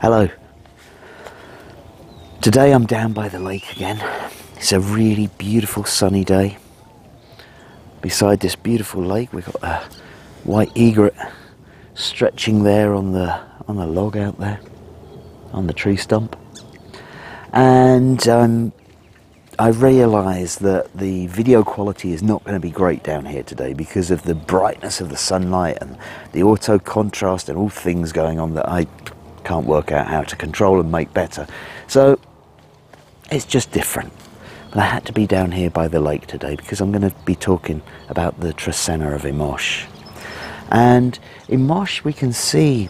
Hello. Today I'm down by the lake again. It's a really beautiful sunny day. Beside this beautiful lake we've got a white egret stretching there on the log out there, on the tree stump. And I realise that the video quality is not going to be great down here today because of the brightness of the sunlight and the auto contrast and all things going on that I can't work out how to control and make better. So it's just different. But I had to be down here by the lake today because I'm going to be talking about the Trecena of Imox. And Imox we can see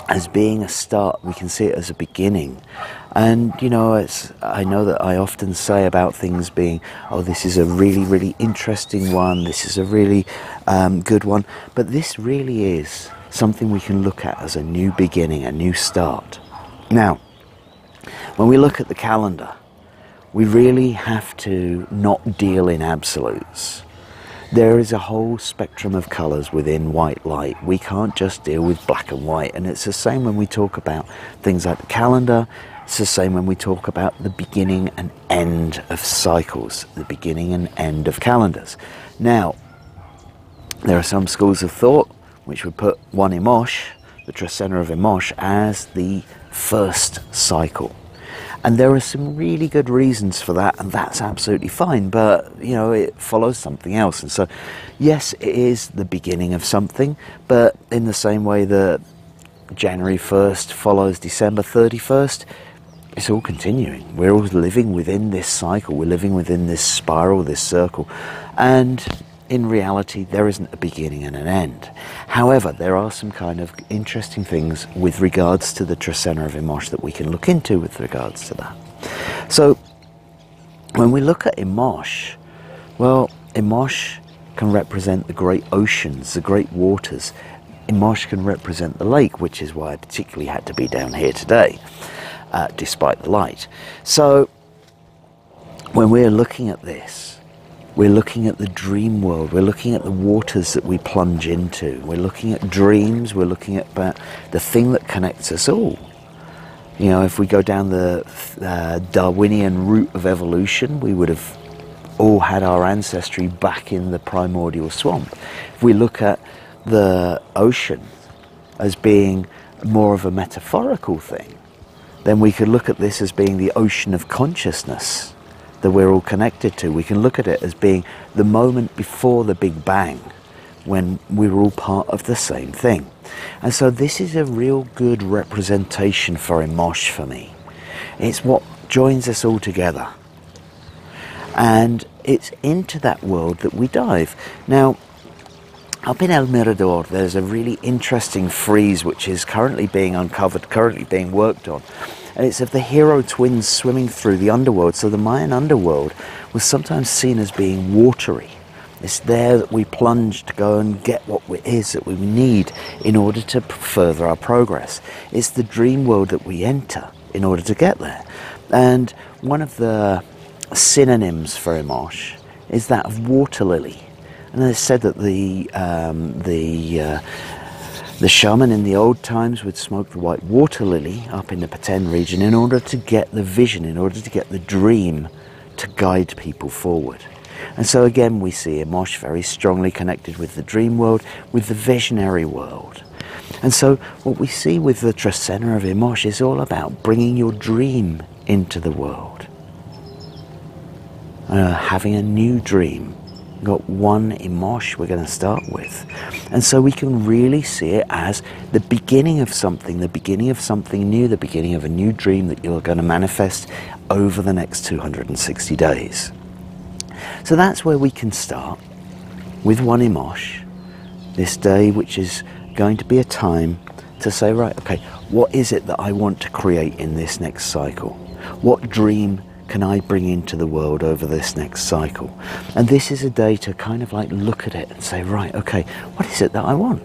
as being a start, we can see it as a beginning. And you know, I know that I often say about things being, oh, this is a really, really interesting one, this is a really good one, but this really is something we can look at as a new beginning, a new start. Now, when we look at the calendar, we really have to not deal in absolutes. There is a whole spectrum of colours within white light. We can't just deal with black and white, and it's the same when we talk about things like the calendar. It's the same when we talk about the beginning and end of cycles, the beginning and end of calendars. Now, there are some schools of thought which would put one Imox, the Trecena of Imox, as the first cycle. And there are some really good reasons for that, and that's absolutely fine, but you know, it follows something else. And so yes, it is the beginning of something, but in the same way that January 1st follows December 31st, it's all continuing. We're all living within this cycle, we're living within this spiral, this circle, and in reality there isn't a beginning and an end. However, there are some kind of interesting things with regards to the Trecena of Imox that we can look into with regards to that. So when we look at Imox, well, Imox can represent the great oceans, the great waters. Imox can represent the lake, which is why I particularly had to be down here today, despite the light. So when we're looking at this, we're looking at the dream world, we're looking at the waters that we plunge into, we're looking at dreams, we're looking at the thing that connects us all. You know, if we go down the Darwinian route of evolution, we would have all had our ancestry back in the primordial swamp. If we look at the ocean as being more of a metaphorical thing, then we could look at this as being the ocean of consciousness that we're all connected to. We can look at it as being the moment before the Big Bang, when we were all part of the same thing. And so this is a real good representation for Imox for me. It's what joins us all together. And it's into that world that we dive. Now, up in El Mirador, there's a really interesting frieze which is currently being uncovered, currently being worked on. And it's of the hero twins swimming through the underworld. So the Mayan underworld was sometimes seen as being watery. It's there that we plunge to go and get what it is that we need in order to further our progress. It's the dream world that we enter in order to get there. And one of the synonyms for Imox is that of water lily. And it's said that the shaman in the old times would smoke the white water lily up in the Petén region in order to get the vision, in order to get the dream to guide people forward. And so again we see Imox very strongly connected with the dream world, with the visionary world. And so what we see with the Trecena of Imox is all about bringing your dream into the world. Having a new dream. We've got one Imox we're going to start with. And so we can really see it as the beginning of something new, the beginning of a new dream that you're going to manifest over the next 260 days. So that's where we can start with one Imox, this day, which is going to be a time to say, right, okay, what is it that I want to create in this next cycle? What dream can I bring into the world over this next cycle? And this is a day to kind of like look at it and say, right, okay, what is it that I want?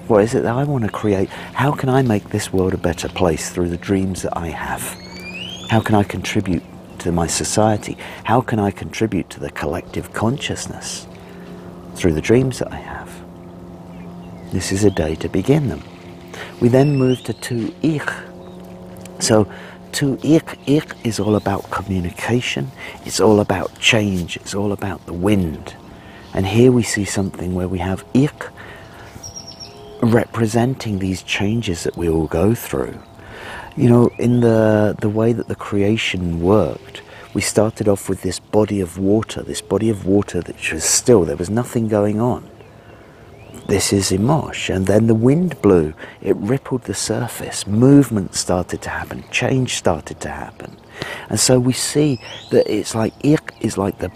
What is it that I want to create? How can I make this world a better place through the dreams that I have? How can I contribute to my society? How can I contribute to the collective consciousness through the dreams that I have? This is a day to begin them. We then move to 2 Ich, So to Ik is all about communication, it's all about change, it's all about the wind. And here we see something where we have Ik representing these changes that we all go through. You know, in the way that the creation worked, we started off with this body of water that was still, there was nothing going on. This is Imox, and then the wind blew, it rippled the surface, movement started to happen, change started to happen. And so we see that it's like Ik is like the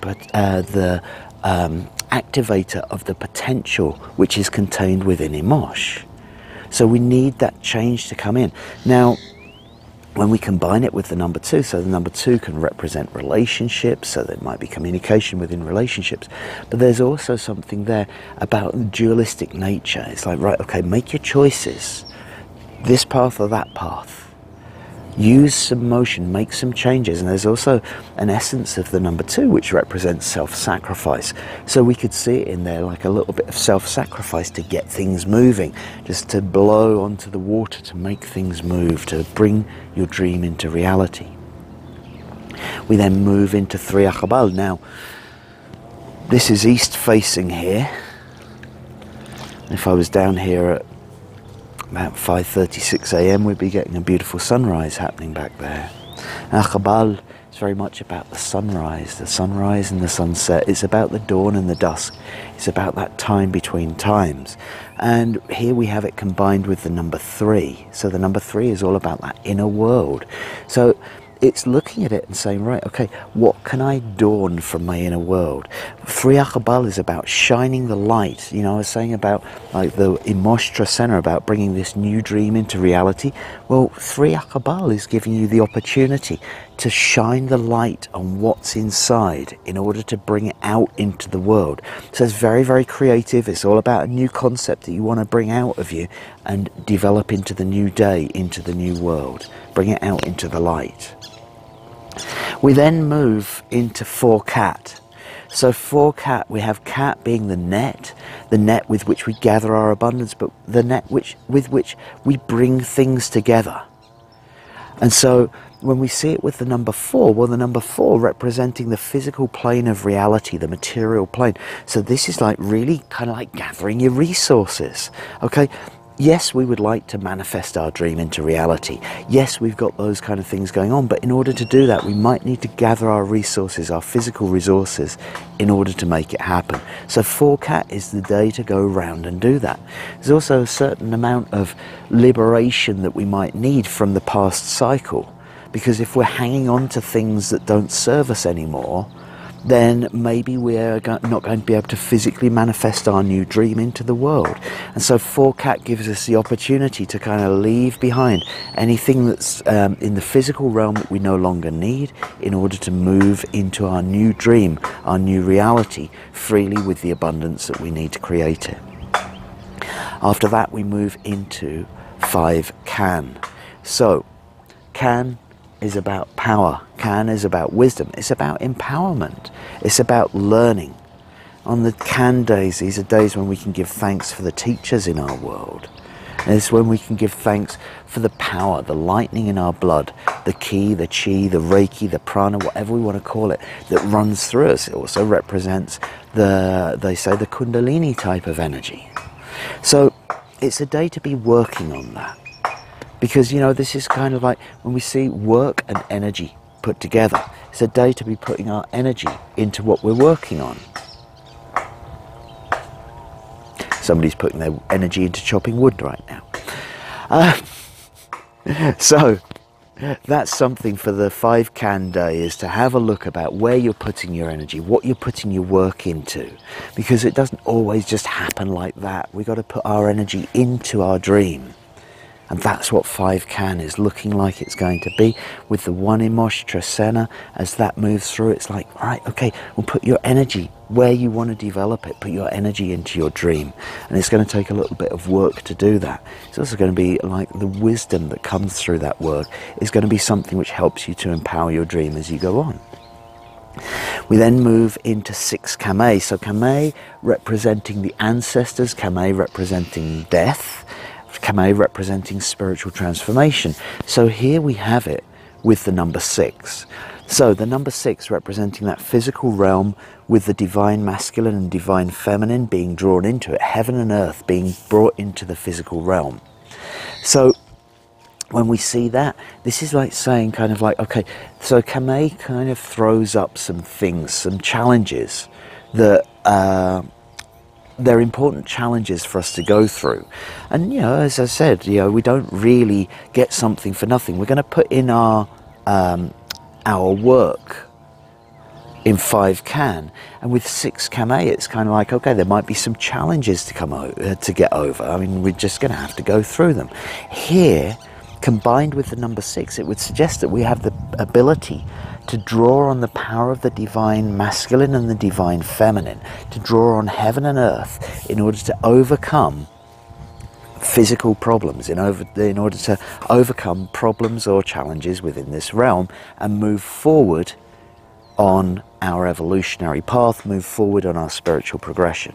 activator of the potential which is contained within Imox. So we need that change to come in. Now, when we combine it with the number 2, so the number 2 can represent relationships, so there might be communication within relationships, but there's also something there about dualistic nature. It's like, right, okay, make your choices, this path or that path. Use some motion, make some changes, and there's also an essence of the number 2 which represents self-sacrifice. So we could see it in there like a little bit of self-sacrifice to get things moving, just to blow onto the water, to make things move, to bring your dream into reality. We then move into Trecena of Imox. Now, this is east facing here. If I was down here at about 5:36 a.m. we'd be getting a beautiful sunrise happening back there. Aqbal is very much about the sunrise and the sunset. It's about the dawn and the dusk. It's about that time between times. And here we have it combined with the number 3. So the number 3 is all about that inner world. So it's looking at it and saying, right, okay, what can I dawn from my inner world? Trecena is about shining the light. You know, I was saying about like the Imox Trecena, about bringing this new dream into reality. Well, Trecena is giving you the opportunity to shine the light on what's inside in order to bring it out into the world. So it's very, very creative. It's all about a new concept that you want to bring out of you and develop into the new day, into the new world. Bring it out into the light. We then move into 4-cat. So 4-cat, we have cat being the net with which we gather our abundance, but the net with which we bring things together. And so when we see it with the number 4, well, the number 4 representing the physical plane of reality, the material plane. So this is like really kind of like gathering your resources, okay? Yes, we would like to manifest our dream into reality. Yes, we've got those kind of things going on, but in order to do that, we might need to gather our resources, our physical resources, in order to make it happen. So 4-cat is the day to go around and do that. There's also a certain amount of liberation that we might need from the past cycle, because if we're hanging on to things that don't serve us anymore, then maybe we're not going to be able to physically manifest our new dream into the world. And so 4-cat gives us the opportunity to kind of leave behind anything that's in the physical realm that we no longer need in order to move into our new dream, our new reality, freely with the abundance that we need to create it. After that, we move into 5-can. So, can is about power. Can is about wisdom. It's about empowerment. It's about learning. On the can days, these are days when we can give thanks for the teachers in our world. And it's when we can give thanks for the power, the lightning in our blood, the ki, the chi, the reiki, the prana, whatever we want to call it, that runs through us. It also represents they say, the kundalini type of energy. So it's a day to be working on that. Because, you know, this is kind of like when we see work and energy put together. It's a day to be putting our energy into what we're working on. Somebody's putting their energy into chopping wood right now. So that's something for the 5-can day, is to have a look about where you're putting your energy, what you're putting your work into. Because it doesn't always just happen like that. We've got to put our energy into our dream. And that's what 5-can is looking like it's going to be. With the 1 Imox Trecena, as that moves through, it's like, right, okay, well, put your energy where you want to develop it. Put your energy into your dream. And it's going to take a little bit of work to do that. It's also going to be like the wisdom that comes through that work is going to be something which helps you to empower your dream as you go on. We then move into 6 Kame. So Kame representing the ancestors, Kame representing death, Kamei representing spiritual transformation. So here we have it with the number 6. So the number 6 representing that physical realm with the divine masculine and divine feminine being drawn into it, heaven and earth being brought into the physical realm. So when we see that, this is like saying kind of like, okay, so Kamei kind of throws up some things, some challenges that they're important challenges for us to go through. And, you know, as I said, you know, we don't really get something for nothing. We're going to put in our work in 5 can, and with 6 Kamei, it's kind of like, okay, there might be some challenges to get over. I mean, we're just going to have to go through them. Here, combined with the number 6, it would suggest that we have the ability to draw on the power of the divine masculine and the divine feminine, to draw on heaven and earth in order to overcome physical problems, in order to overcome problems or challenges within this realm and move forward on our evolutionary path, move forward on our spiritual progression.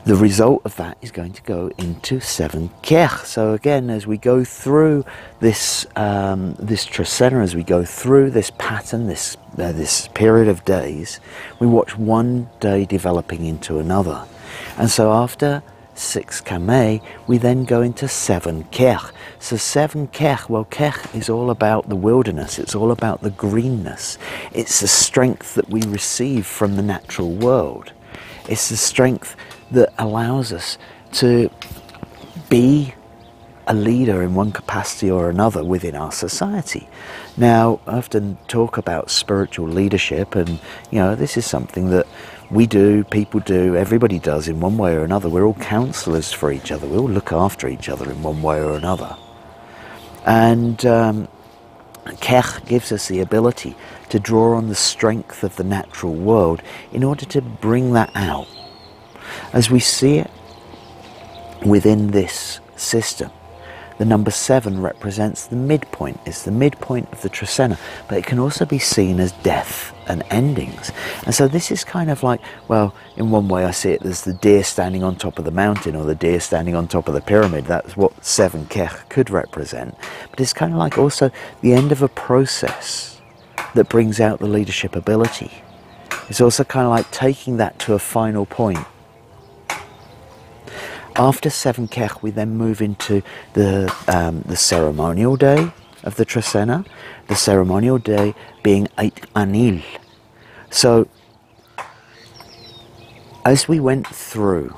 The result of that is going to go into 7 Kech. So again, as we go through this this Trecena, as we go through this pattern, this period of days, we watch one day developing into another. And so after 6 Kamei, we then go into 7 Kech. So 7 Kech, well, Kech is all about the wilderness, it's all about the greenness. It's the strength that we receive from the natural world. It's the strength that allows us to be a leader in one capacity or another within our society. Now, I often talk about spiritual leadership, and you know, this is something that we do, people do, everybody does in one way or another. We're all counselors for each other. We all look after each other in one way or another. And Kech gives us the ability to draw on the strength of the natural world in order to bring that out. As we see it within this system, the number 7 represents the midpoint. It's the midpoint of the Trecena, but it can also be seen as death and endings. And so this is kind of like, well, in one way I see it as the deer standing on top of the mountain or the deer standing on top of the pyramid. That's what 7 Kech could represent. But it's kind of like also the end of a process that brings out the leadership ability. It's also kind of like taking that to a final point. After 7 Kech, we then move into the ceremonial day of the Trecena, the ceremonial day being 8 Anil. So, as we went through,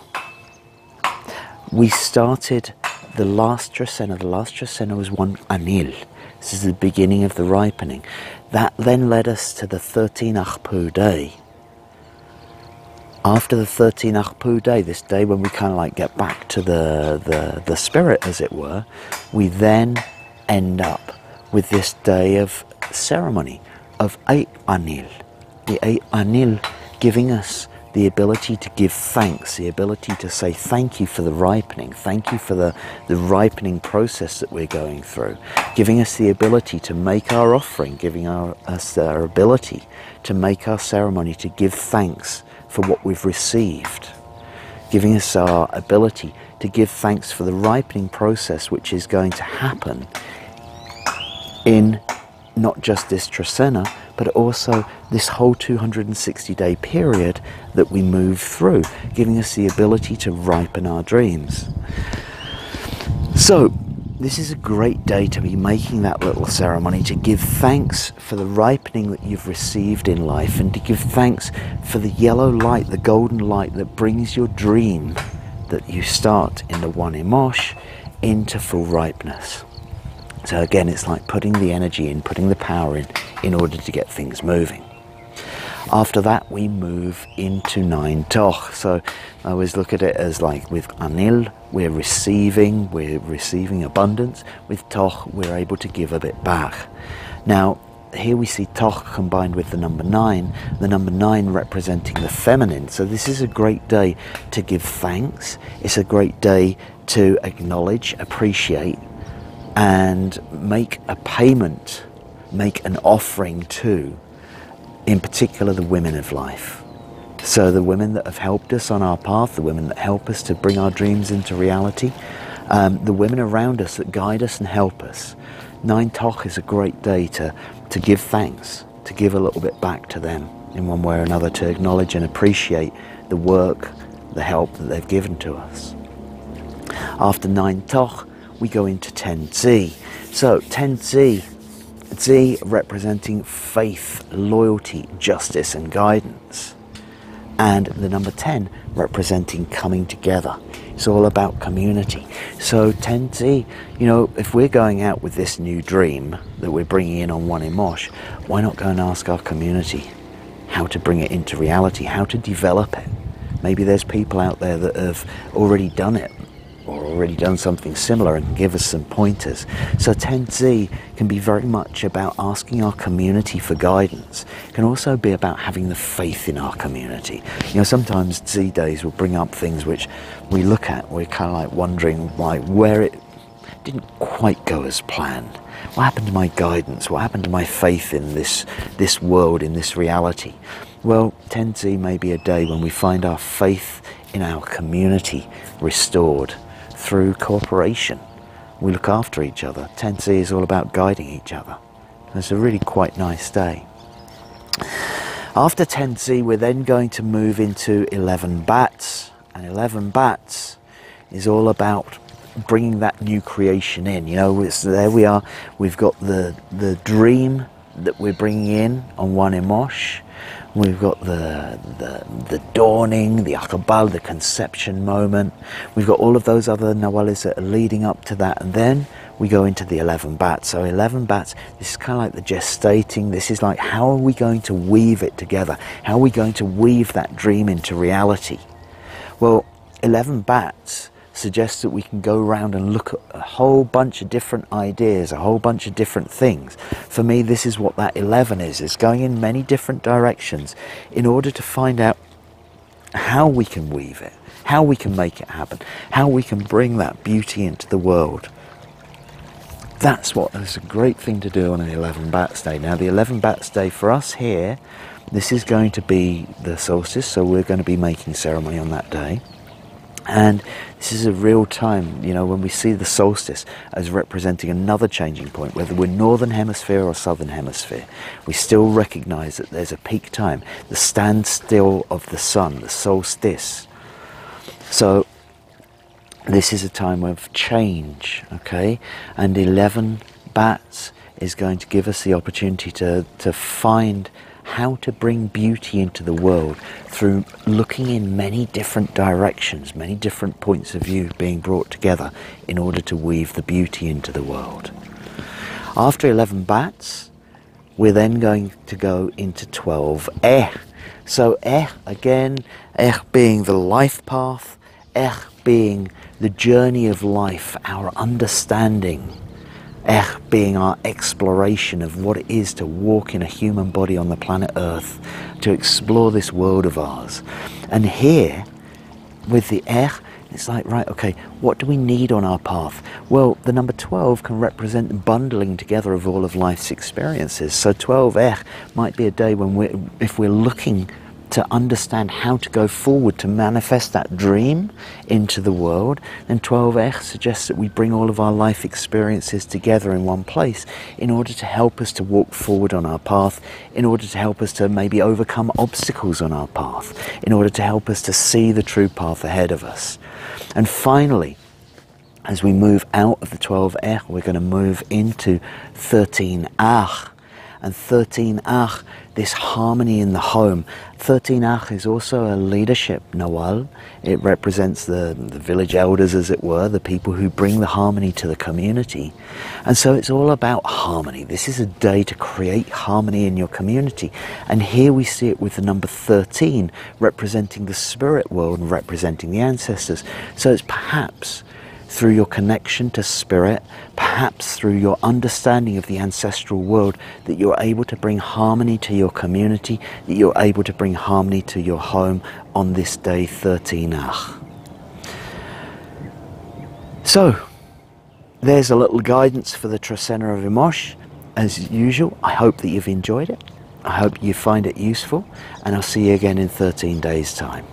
we started the last Trecena. The last Trecena was 1 Anil. This is the beginning of the ripening. That then led us to the 13 Achpu day. After the 13 Achpu day, this day when we kind of like get back to the spirit, as it were, we then end up with this day of ceremony of 8 Anil. The 8 Anil giving us the ability to give thanks, the ability to say thank you for the ripening, thank you for the ripening process that we're going through, giving us the ability to make our offering, giving us our ability to make our ceremony, to give thanks for what we've received, giving us our ability to give thanks for the ripening process which is going to happen in not just this Trecena, but also this whole 260-day period that we move through, giving us the ability to ripen our dreams. So, this is a great day to be making that little ceremony, to give thanks for the ripening that you've received in life, and to give thanks for the yellow light, the golden light that brings your dream that you start in the 1 Imox into full ripeness. So again, it's like putting the energy in, putting the power in order to get things moving. After that, we move into 9 Toch. So I always look at it as like with Anil, we're receiving abundance. With Toch, we're able to give a bit back. Now, here we see Toch combined with the number 9 representing the feminine. So this is a great day to give thanks. It's a great day to acknowledge, appreciate, and make a payment, make an offering to, in particular, the women of life. So the women that have helped us on our path, the women that help us to bring our dreams into reality, the women around us that guide us and help us. 9 Toch is a great day to give thanks, to give a little bit back to them in one way or another, to acknowledge and appreciate the work, the help that they've given to us. After 9 Toch, we go into 10 Zi. So 10 Zi, Zi representing faith, loyalty, justice and guidance. And the number 10 representing coming together. It's all about community. So 10 Zi, you know, if we're going out with this new dream that we're bringing in on 1 Imox, why not go and ask our community how to bring it into reality, how to develop it? Maybe there's people out there that have already done it, or already done something similar, and can give us some pointers. So 10 Zi can be very much about asking our community for guidance. It can also be about having the faith in our community. You know, sometimes Zi days will bring up things which we look at, we're kind of like wondering where it didn't quite go as planned. What happened to my guidance? What happened to my faith in this world, in this reality? Well, 10 Zi may be a day when we find our faith in our community restored through cooperation. We look after each other. 10 Zi is all about guiding each other. It's a really quite nice day. After 10 Zi, we're then going to move into 11 Bats. And 11 Bats is all about bringing that new creation in. You know, there we are. We've got the dream that we're bringing in on 1 Imox. We've got the dawning, the akabal, the conception moment. We've got all of those other nawalis that are leading up to that. And then we go into the 11 Bats. So 11 Bats, this is kind of like the gestating. This is like, how are we going to weave it together? How are we going to weave that dream into reality? Well, 11 Bats suggests that we can go around and look at a whole bunch of different ideas, a whole bunch of different things. For me, this is what that 11 is. It's going in many different directions in order to find out how we can weave it, how we can make it happen, how we can bring that beauty into the world. That's a great thing to do on an 11 Bats day. Now, the 11 Bats day for us here, this is going to be the solstice, so we're going to be making ceremony on that day. And this is a real time, you know, when we see the solstice as representing another changing point, whether we're northern hemisphere or southern hemisphere, we still recognize that there's a peak time, the standstill of the sun, the solstice. So this is a time of change, okay? And 11 Bats is going to give us the opportunity to find how to bring beauty into the world through looking in many different directions, many different points of view being brought together in order to weave the beauty into the world. After 11 Bats, we're then going to go into 12 So again, being the life path, being the journey of life, our understanding, being our exploration of what it is to walk in a human body on the planet Earth, to explore this world of ours. And here, with the it's like, right, okay, what do we need on our path? Well, the number 12 can represent the bundling together of all of life's experiences. So 12 might be a day when if we're looking to understand how to go forward to manifest that dream into the world, then 12 suggests that we bring all of our life experiences together in one place in order to help us to walk forward on our path, in order to help us to maybe overcome obstacles on our path, in order to help us to see the true path ahead of us. And finally, as we move out of the 12 we're going to move into 13 And 13 this harmony in the home. 13 is also a leadership nawal. It represents the village elders, as it were, the people who bring the harmony to the community. And so it's all about harmony. This is a day to create harmony in your community. And here we see it with the number 13, representing the spirit world and representing the ancestors. So it's perhaps through your connection to spirit, perhaps through your understanding of the ancestral world, that you're able to bring harmony to your community, that you're able to bring harmony to your home on this day 13 So, there's a little guidance for the Trecena of Imox. As usual, I hope that you've enjoyed it. I hope you find it useful, and I'll see you again in 13 days' time.